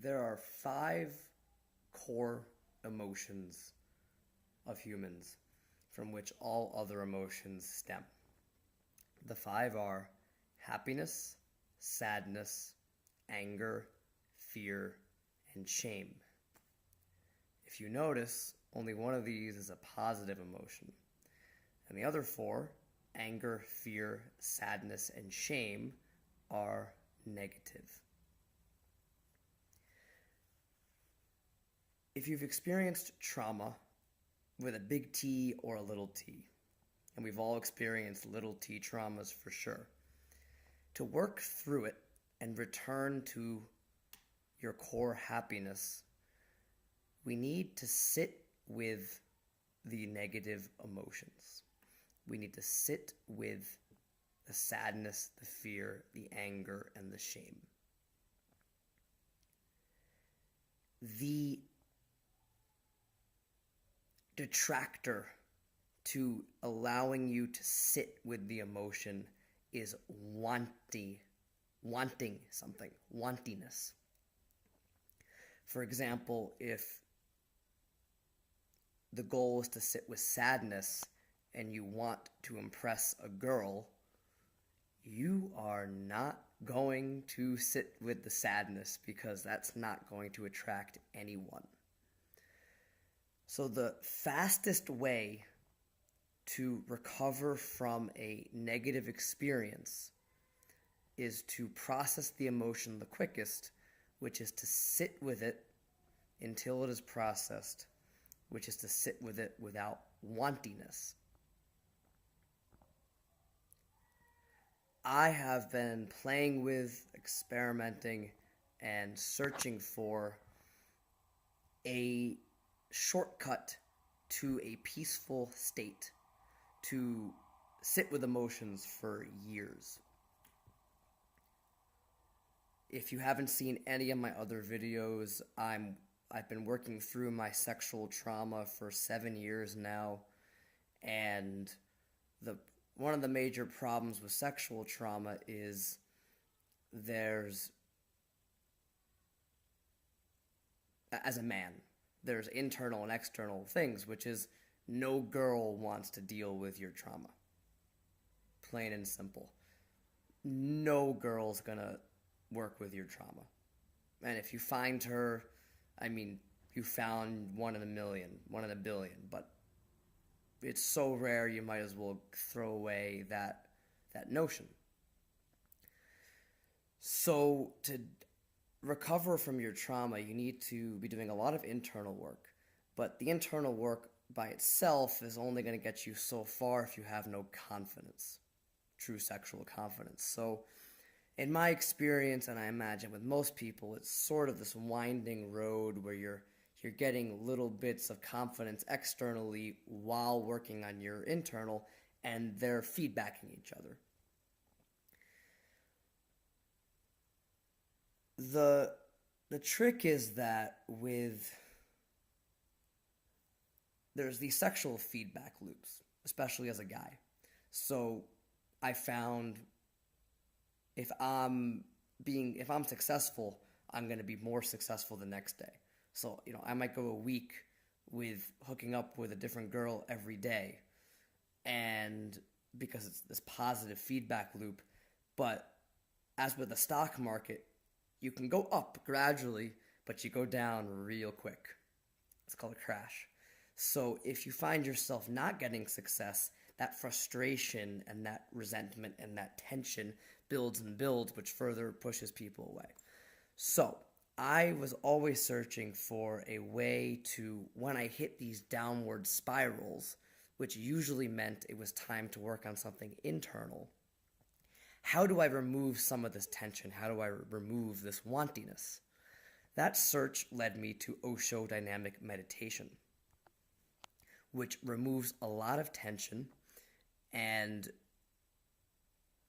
There are five core emotions of humans from which all other emotions stem. The five are happiness, sadness, anger, fear, and shame. If you notice, only one of these is a positive emotion, and the other four, anger, fear, sadness, and shame, are negative. If you've experienced trauma with a big T or a little t, and we've all experienced little t traumas for sure, to work through it and return to your core happiness, we need to sit with the negative emotions. We need to sit with the sadness, the fear, the anger, and the shame. The detractor to allowing you to sit with the emotion is wanting something, wantiness. For example, if the goal is to sit with sadness and you want to impress a girl, you are not going to sit with the sadness because that's not going to attract anyone. So the fastest way to recover from a negative experience is to process the emotion the quickest, which is to sit with it until it is processed, which is to sit with it without wantiness. I have been playing with, experimenting, and searching for a shortcut to a peaceful state, to sit with emotions for years. If you haven't seen any of my other videos, I've been working through my sexual trauma for 7 years now, and one of the major problems with sexual trauma is as a man, there's internal and external things, which is no girl wants to deal with your trauma. Plain and simple. No girl's gonna work with your trauma. And if you find her, you found one in a million, one in a billion, but it's so rare you might as well throw away that notion. So to recover from your trauma, you need to be doing a lot of internal work. But the internal work by itself is only going to get you so far if you have no confidence, true sexual confidence. So in my experience, and I imagine with most people, it's sort of this winding road where you're getting little bits of confidence externally while working on your internal, and they're feedbacking each other. The trick is that there's these sexual feedback loops, especially as a guy. So I found if I'm successful, I'm going to be more successful the next day. So, I might go a week with hooking up with a different girl every day, and because it's this positive feedback loop. But as with the stock market, you can go up gradually, but you go down real quick. It's called a crash. So if you find yourself not getting success, that frustration and that resentment and that tension builds and builds, which further pushes people away. So I was always searching for a way to, when I hit these downward spirals, which usually meant it was time to work on something internal, how do I remove some of this tension? How do I remove this wantiness? That search led me to Osho dynamic meditation, which removes a lot of tension. And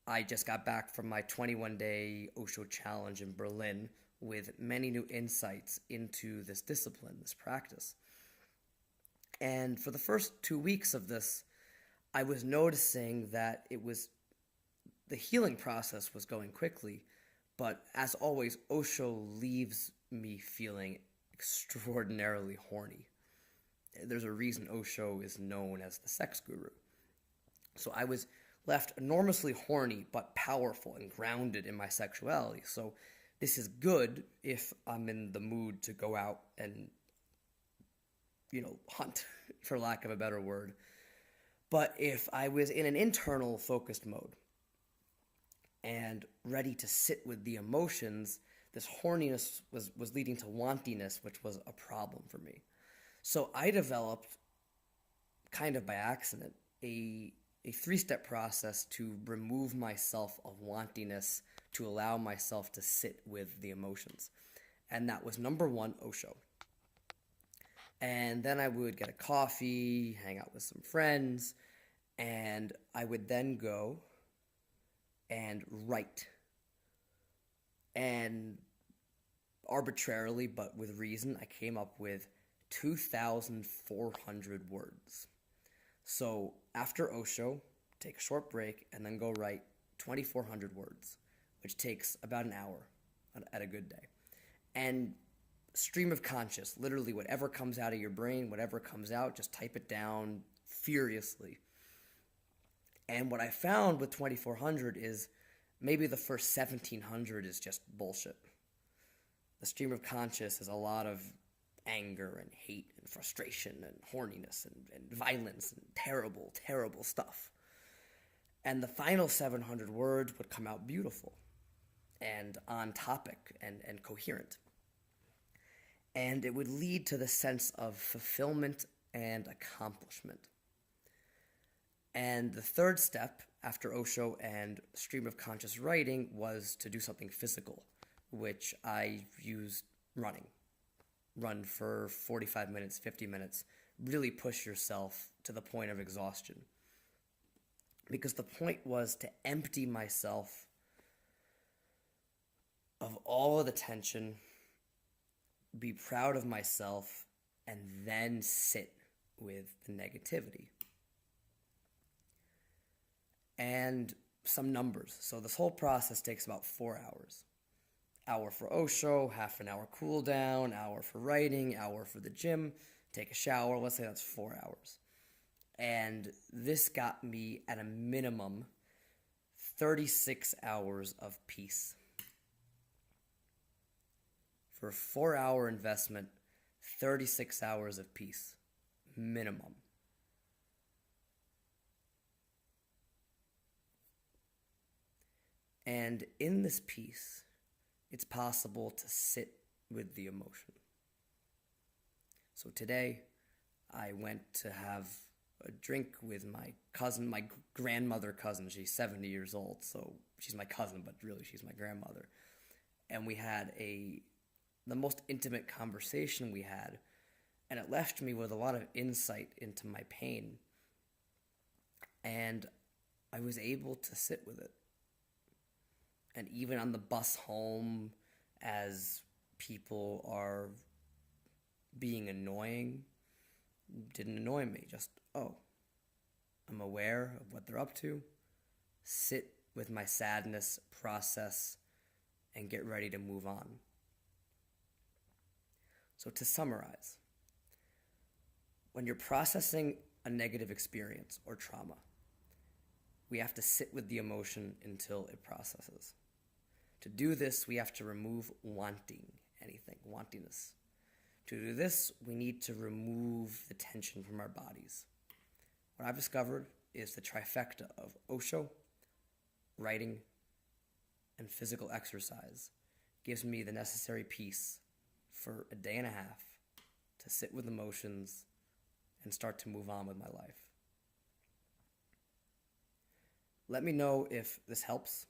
I just got back from my 21-day Osho challenge in Berlin with many new insights into this discipline, this practice. And for the first 2 weeks of this, I was noticing that the healing process was going quickly, but as always, Osho leaves me feeling extraordinarily horny. There's a reason Osho is known as the sex guru. So I was left enormously horny but powerful and grounded in my sexuality. So this is good if I'm in the mood to go out and, hunt, for lack of a better word. But if I was in an internal focused mode and ready to sit with the emotions, this horniness was leading to wantiness, which was a problem for me. So I developed, kind of by accident, a three-step process to remove myself of wantiness, to allow myself to sit with the emotions. And that was number one, Osho. And then I would get a coffee, hang out with some friends, and I would then go and write. And arbitrarily, but with reason, I came up with 2,400 words. So after Osho, take a short break, and then go write 2,400 words, which takes about an hour at a good day. And stream of conscious, literally whatever comes out of your brain, whatever comes out, just type it down furiously. And what I found with 2,400 is maybe the first 1,700 is just bullshit. The stream of conscious is a lot of anger and hate and frustration and horniness and violence and terrible, terrible stuff. And the final 700 words would come out beautiful and on topic and coherent. And it would lead to the sense of fulfillment and accomplishment. And the third step after Osho and stream of conscious writing was to do something physical, which I used running. Run for 45 minutes, 50 minutes. Really push yourself to the point of exhaustion. Because the point was to empty myself of all of the tension, be proud of myself, and then sit with the negativity. And some numbers. So this whole process takes about 4 hours. Hour for Osho, half an hour cool down, hour for writing, hour for the gym, take a shower. Let's say that's 4 hours. And this got me at a minimum 36 hours of peace. For a 4-hour investment, 36 hours of peace, minimum. And in this peace, it's possible to sit with the emotion. So today, I went to have a drink with my cousin, my grandmother cousin. She's 70 years old, so she's my cousin, but really she's my grandmother. And we had the most intimate conversation we had, and it left me with a lot of insight into my pain. And I was able to sit with it. And even on the bus home, as people are being annoying, didn't annoy me. Just, I'm aware of what they're up to, sit with my sadness, process, and get ready to move on. So to summarize, when you're processing a negative experience or trauma, we have to sit with the emotion until it processes. To do this, we have to remove wanting anything, wantiness. To do this, we need to remove the tension from our bodies. What I've discovered is the trifecta of Osho, writing, and physical exercise gives me the necessary peace for a day and a half to sit with emotions and start to move on with my life. Let me know if this helps.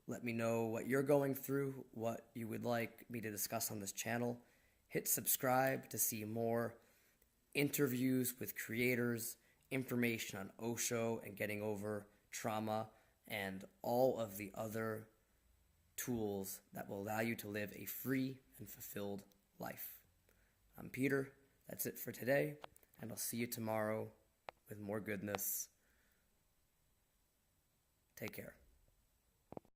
Let me know what you're going through, what you would like me to discuss on this channel. Hit subscribe to see more interviews with creators, information on Osho and getting over trauma, and all of the other tools that will allow you to live a free and fulfilled life. I'm Peter. That's it for today, and I'll see you tomorrow with more goodness. Take care.